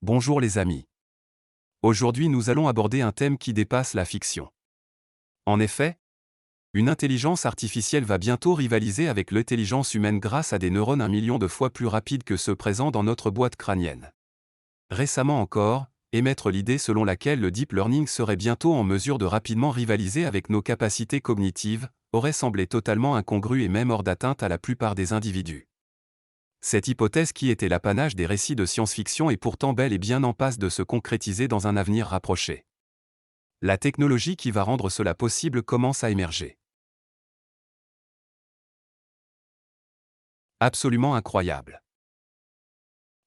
Bonjour les amis. Aujourd'hui nous allons aborder un thème qui dépasse la fiction. En effet, une intelligence artificielle va bientôt rivaliser avec l'intelligence humaine grâce à des neurones 1 million de fois plus rapides que ceux présents dans notre boîte crânienne. Récemment encore, émettre l'idée selon laquelle le deep learning serait bientôt en mesure de rapidement rivaliser avec nos capacités cognitives aurait semblé totalement incongru et même hors d'atteinte à la plupart des individus. Cette hypothèse qui était l'apanage des récits de science-fiction est pourtant bel et bien en passe de se concrétiser dans un avenir rapproché. La technologie qui va rendre cela possible commence à émerger. Absolument incroyable.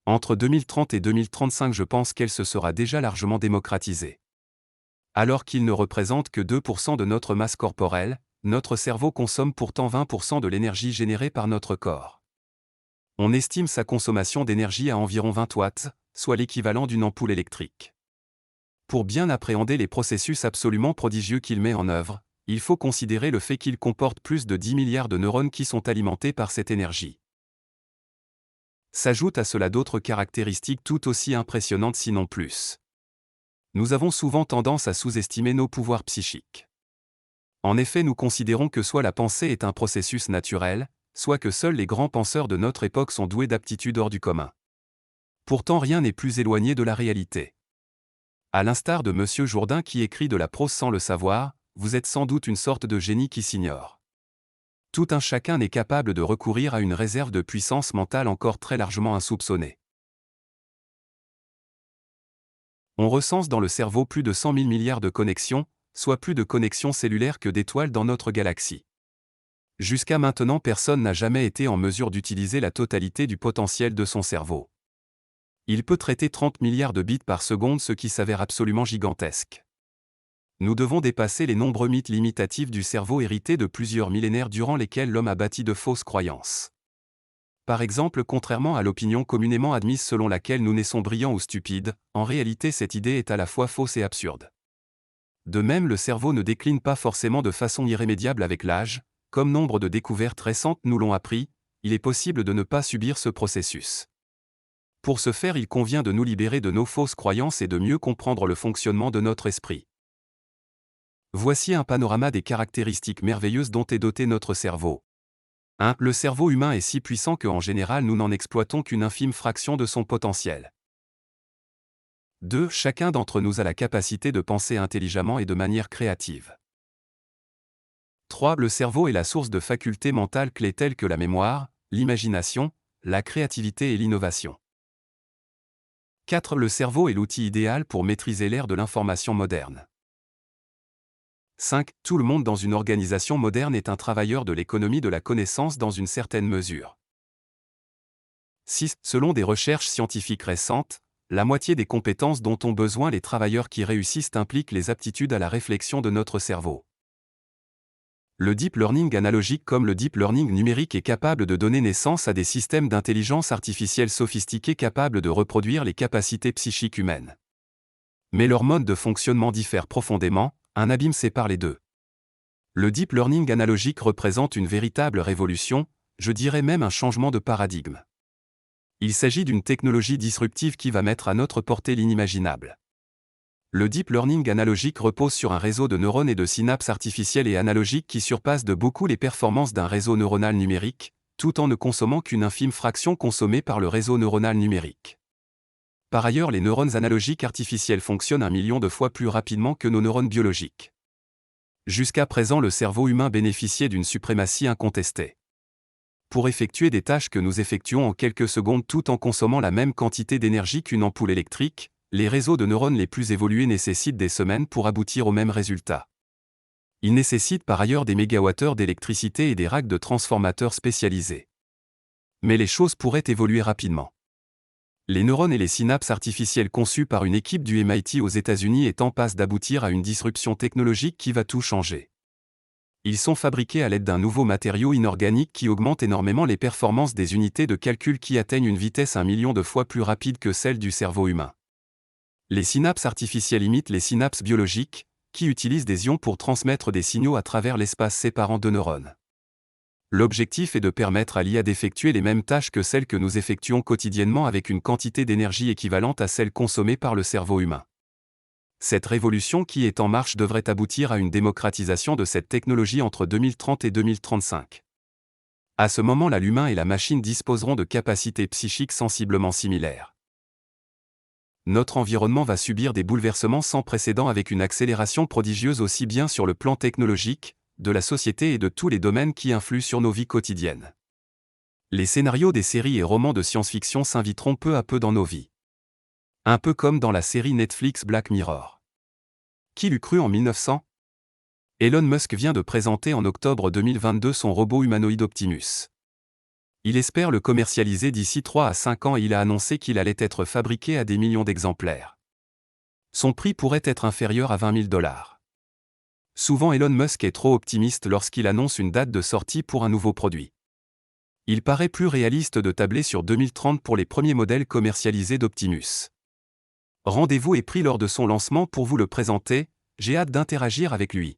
Entre 2030 et 2035, je pense qu'elle se sera déjà largement démocratisée. Alors qu'il ne représente que 2% de notre masse corporelle, notre cerveau consomme pourtant 20% de l'énergie générée par notre corps. On estime sa consommation d'énergie à environ 20 watts, soit l'équivalent d'une ampoule électrique. Pour bien appréhender les processus absolument prodigieux qu'il met en œuvre, il faut considérer le fait qu'il comporte plus de 10 milliards de neurones qui sont alimentés par cette énergie. S'ajoutent à cela d'autres caractéristiques tout aussi impressionnantes sinon plus. Nous avons souvent tendance à sous-estimer nos pouvoirs psychiques. En effet, nous considérons que soit la pensée est un processus naturel, soit que seuls les grands penseurs de notre époque sont doués d'aptitudes hors du commun. Pourtant rien n'est plus éloigné de la réalité. À l'instar de M. Jourdain qui écrit de la prose sans le savoir, vous êtes sans doute une sorte de génie qui s'ignore. Tout un chacun n'est capable de recourir à une réserve de puissance mentale encore très largement insoupçonnée. On recense dans le cerveau plus de 100 000 milliards de connexions, soit plus de connexions cellulaires que d'étoiles dans notre galaxie. Jusqu'à maintenant, personne n'a jamais été en mesure d'utiliser la totalité du potentiel de son cerveau. Il peut traiter 30 milliards de bits par seconde, ce qui s'avère absolument gigantesque. Nous devons dépasser les nombreux mythes limitatifs du cerveau hérités de plusieurs millénaires durant lesquels l'homme a bâti de fausses croyances. Par exemple, contrairement à l'opinion communément admise selon laquelle nous naissons brillants ou stupides, en réalité cette idée est à la fois fausse et absurde. De même, le cerveau ne décline pas forcément de façon irrémédiable avec l'âge. Comme nombre de découvertes récentes nous l'ont appris, il est possible de ne pas subir ce processus. Pour ce faire, il convient de nous libérer de nos fausses croyances et de mieux comprendre le fonctionnement de notre esprit. Voici un panorama des caractéristiques merveilleuses dont est doté notre cerveau. 1. Le cerveau humain est si puissant qu'en général nous n'en exploitons qu'une infime fraction de son potentiel. 2. Chacun d'entre nous a la capacité de penser intelligemment et de manière créative. 3. Le cerveau est la source de facultés mentales clés telles que la mémoire, l'imagination, la créativité et l'innovation. 4. Le cerveau est l'outil idéal pour maîtriser l'ère de l'information moderne. 5. Tout le monde dans une organisation moderne est un travailleur de l'économie de la connaissance dans une certaine mesure. 6. Selon des recherches scientifiques récentes, la moitié des compétences dont ont besoin les travailleurs qui réussissent impliquent les aptitudes à la réflexion de notre cerveau. Le deep learning analogique comme le deep learning numérique est capable de donner naissance à des systèmes d'intelligence artificielle sophistiqués capables de reproduire les capacités psychiques humaines. Mais leur mode de fonctionnement diffère profondément, un abîme sépare les deux. Le deep learning analogique représente une véritable révolution, je dirais même un changement de paradigme. Il s'agit d'une technologie disruptive qui va mettre à notre portée l'inimaginable. Le deep learning analogique repose sur un réseau de neurones et de synapses artificielles et analogiques qui surpassent de beaucoup les performances d'un réseau neuronal numérique, tout en ne consommant qu'une infime fraction consommée par le réseau neuronal numérique. Par ailleurs, les neurones analogiques artificiels fonctionnent 1 million de fois plus rapidement que nos neurones biologiques. Jusqu'à présent, le cerveau humain bénéficiait d'une suprématie incontestée. Pour effectuer des tâches que nous effectuons en quelques secondes tout en consommant la même quantité d'énergie qu'une ampoule électrique, les réseaux de neurones les plus évolués nécessitent des semaines pour aboutir au même résultat. Ils nécessitent par ailleurs des mégawattheures d'électricité et des racks de transformateurs spécialisés. Mais les choses pourraient évoluer rapidement. Les neurones et les synapses artificielles conçues par une équipe du MIT aux États-Unis est en passe d'aboutir à une disruption technologique qui va tout changer. Ils sont fabriqués à l'aide d'un nouveau matériau inorganique qui augmente énormément les performances des unités de calcul qui atteignent une vitesse 1 million de fois plus rapide que celle du cerveau humain. Les synapses artificielles imitent les synapses biologiques, qui utilisent des ions pour transmettre des signaux à travers l'espace séparant deux neurones. L'objectif est de permettre à l'IA d'effectuer les mêmes tâches que celles que nous effectuons quotidiennement avec une quantité d'énergie équivalente à celle consommée par le cerveau humain. Cette révolution qui est en marche devrait aboutir à une démocratisation de cette technologie entre 2030 et 2035. À ce moment-là, l'humain et la machine disposeront de capacités psychiques sensiblement similaires. Notre environnement va subir des bouleversements sans précédent avec une accélération prodigieuse aussi bien sur le plan technologique, de la société et de tous les domaines qui influent sur nos vies quotidiennes. Les scénarios des séries et romans de science-fiction s'inviteront peu à peu dans nos vies. Un peu comme dans la série Netflix Black Mirror. Qui l'eût cru en 1900 ? Elon Musk vient de présenter en octobre 2022 son robot humanoïde Optimus. Il espère le commercialiser d'ici 3 à 5 ans et il a annoncé qu'il allait être fabriqué à des millions d'exemplaires. Son prix pourrait être inférieur à 20 000 $. Souvent Elon Musk est trop optimiste lorsqu'il annonce une date de sortie pour un nouveau produit. Il paraît plus réaliste de tabler sur 2030 pour les premiers modèles commercialisés d'Optimus. Rendez-vous est pris lors de son lancement pour vous le présenter, j'ai hâte d'interagir avec lui.